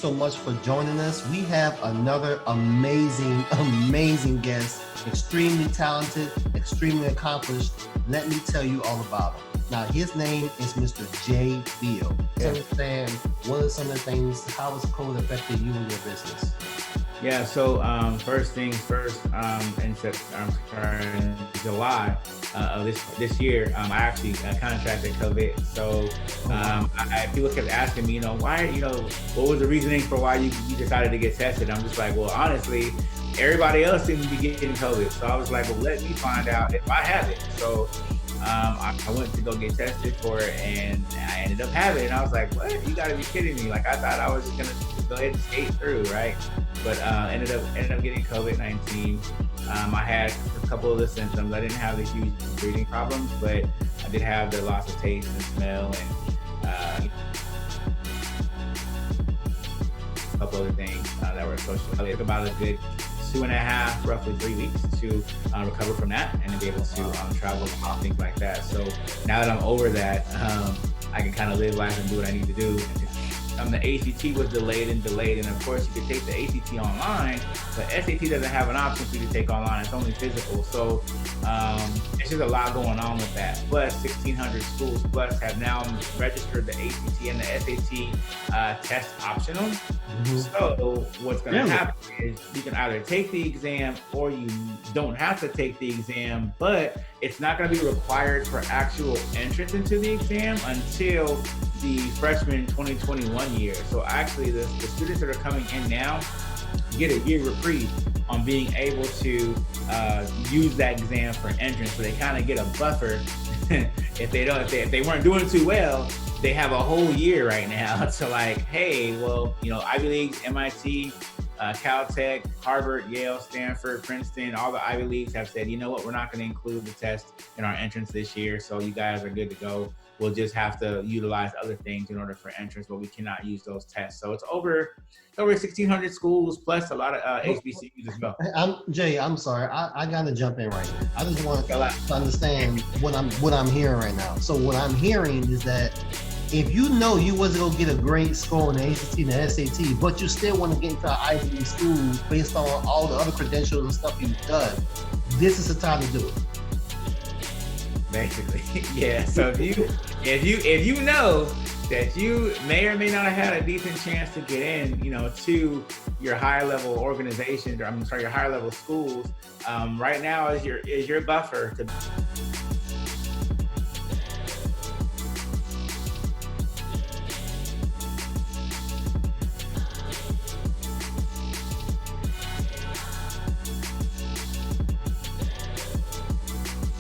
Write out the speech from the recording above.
so much for joining us. We have another amazing guest, extremely talented, extremely accomplished. Let me tell you all about him. Now, his name is Mr. J. Veal. Understand what are some of the things, how has COVID affected you and your business? Yeah, so first things first, in July of this year, I actually contracted COVID. So people kept asking me, why, what was the reasoning for why you decided to get tested? I'm just like, well, honestly, everybody else seems to be getting COVID. So I was like, well, let me find out if I have it. So I went to go get tested for it, and I ended up having it. And I was like, what? You gotta be kidding me. Like, I thought I was just gonna go ahead and skate through, right? But ended up getting COVID-19. I had a couple of the symptoms. I didn't have the huge breathing problems, but I did have the loss of taste and smell, and a couple other things that were associated. It took about a good 2.5, roughly 3 weeks to recover from that and to be able to travel and things like that. So now that I'm over that, I can kind of live life and do what I need to do. The ACT was delayed, and of course you could take the ACT online, but SAT doesn't have an option for you to take online. It's only physical. So it's just a lot going on with that. Plus 1,600 schools plus have now registered the ACT and the SAT test optional. Mm-hmm. So what's going to happen is you can either take the exam or you don't have to take the exam, but it's not going to be required for actual entrance into the exam until the freshman 2021 year. So actually the students that are coming in now get a year reprieve on being able to use that exam for entrance. So they kind of get a buffer. if they weren't doing too well, they have a whole year right now to like, hey, well, Ivy Leagues, MIT, Caltech, Harvard, Yale, Stanford, Princeton, all the Ivy Leagues have said, you know what, we're not going to include the test in our entrance this year. So you guys are good to go. We'll just have to utilize other things in order for entrance, but we cannot use those tests. So it's over 1,600 schools plus a lot of HBCUs as well. Jay, I'm sorry. I got to jump in right here. I just want to understand what I'm hearing right now. So what I'm hearing is that if you know you wasn't going to get a great score in the ACT and the SAT, but you still want to get into an Ivy League school based on all the other credentials and stuff you've done, this is the time to do it. Basically, yeah. So if you know that you may or may not have had a decent chance to get in, to your higher level organizations, or your higher level schools, right now is your buffer to